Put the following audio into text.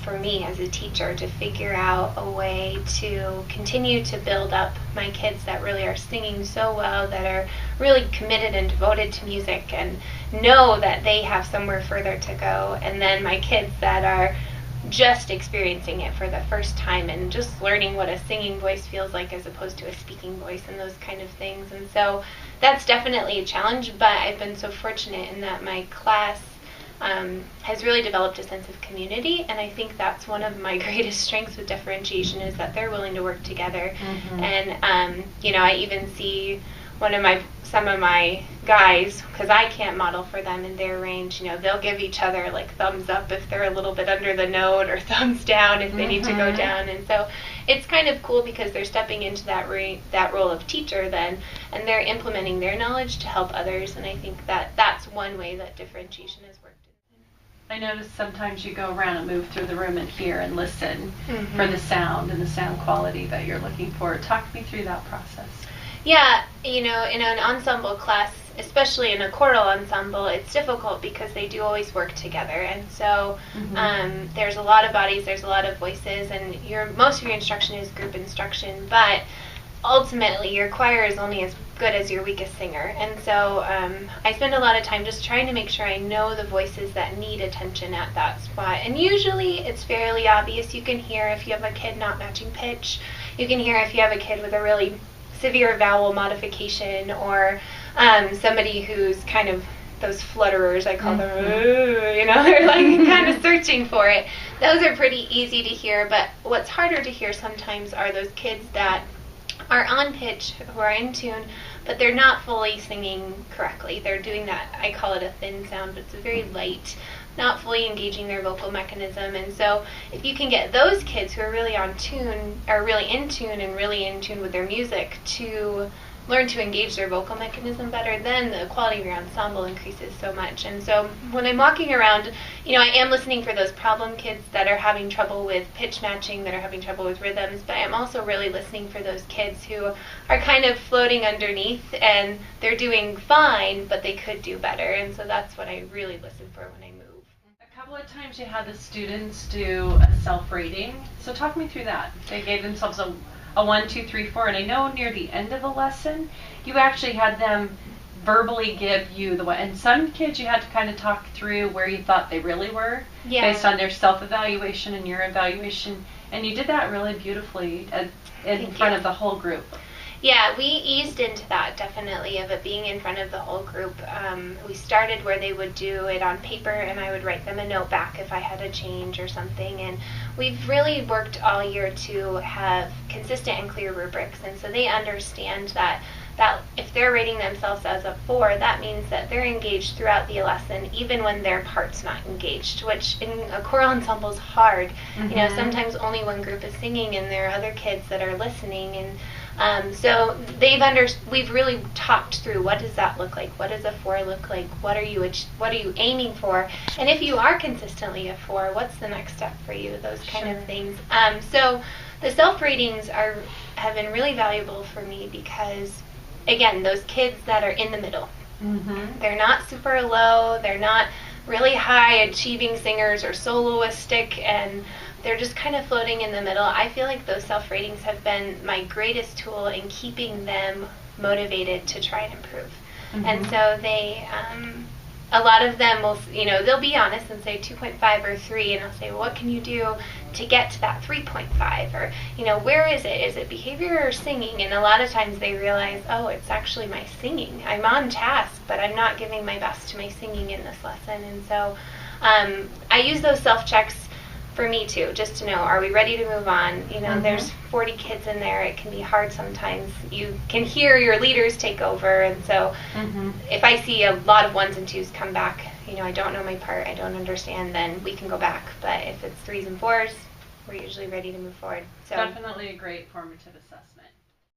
for me as a teacher to figure out a way to continue to build up my kids that really are singing so well, that are really committed and devoted to music and know that they have somewhere further to go, and then my kids that are just experiencing it for the first time and just learning what a singing voice feels like as opposed to a speaking voice and those kind of things. And so that's definitely a challenge, but I've been so fortunate in that my class has really developed a sense of community, and I think that's one of my greatest strengths with differentiation, is that they're willing to work together. And I even see some of my guys, because I can't model for them in their range, they'll give each other like thumbs up if they're a little bit under the note, or thumbs down if they need to go down. And so it's kind of cool because they're stepping into that role of teacher then, and they're implementing their knowledge to help others. And I think that that's one way that differentiation has worked. I notice sometimes you go around and move through the room and hear and listen for the sound and the sound quality that you're looking for. Talk me through that process. Yeah, in an ensemble class, especially in a choral ensemble, it's difficult because they do always work together. And so there's a lot of bodies, there's a lot of voices, and most of your instruction is group instruction, but ultimately your choir is only as good as your weakest singer. And so I spend a lot of time just trying to make sure I know the voices that need attention at that spot. And usually it's fairly obvious. You can hear if you have a kid not matching pitch. You can hear if you have a kid with a really severe vowel modification, or somebody who's kind of those flutterers, I call them, they're like kind of searching for it. Those are pretty easy to hear, but what's harder to hear sometimes are those kids that are on pitch, who are in tune, but they're not fully singing correctly. They're doing that, I call it a thin sound, but it's a very light, not fully engaging their vocal mechanism. And so if you can get those kids who are really on tune, are really in tune and really in tune with their music, to learn to engage their vocal mechanism better, then the quality of your ensemble increases so much. And so when I'm walking around, I am listening for those problem kids that are having trouble with pitch matching, that are having trouble with rhythms, but I'm also really listening for those kids who are kind of floating underneath and they're doing fine, but they could do better. And so that's what I really listen for when I move. A couple of times you had the students do a self-rating, so talk me through that. They gave themselves a 1, 2, 3, 4, and I know near the end of the lesson you actually had them verbally give you the one, and some kids you had to kind of talk through where you thought they really were based on their self-evaluation and your evaluation, and you did that really beautifully in front of the whole group. Yeah, we eased into that, definitely, of it being in front of the whole group. We started where they would do it on paper, and I would write them a note back if I had a change or something. And we've really worked all year to have consistent and clear rubrics, and so they understand that if they're rating themselves as a 4, that means that they're engaged throughout the lesson, even when their part's not engaged, which in a choral ensemble is hard. Sometimes only one group is singing, and there are other kids that are listening, and so we've really talked through, what does that look like? What does a 4 look like? What are you aiming for? And if you are consistently a 4, what's the next step for you? Those kind of things. So the self-ratings have been really valuable for me because, again, those kids that are in the middle, they're not super low, they're not really high achieving singers or soloistic, and they're just kind of floating in the middle. I feel like those self-ratings have been my greatest tool in keeping them motivated to try and improve. And so a lot of them will, they'll be honest and say 2.5 or 3, and I'll say, well, what can you do to get to that 3.5? Or, where is it? Is it behavior or singing? And a lot of times they realize, oh, it's actually my singing. I'm on task, but I'm not giving my best to my singing in this lesson. And so I use those self-checks for me too, just to know, are we ready to move on? There's 40 kids in there. It can be hard sometimes. You can hear your leaders take over, and so if I see a lot of 1s and 2s come back, I don't know my part, I don't understand, then we can go back. But if it's 3s and 4s, we're usually ready to move forward. So definitely a great formative assessment.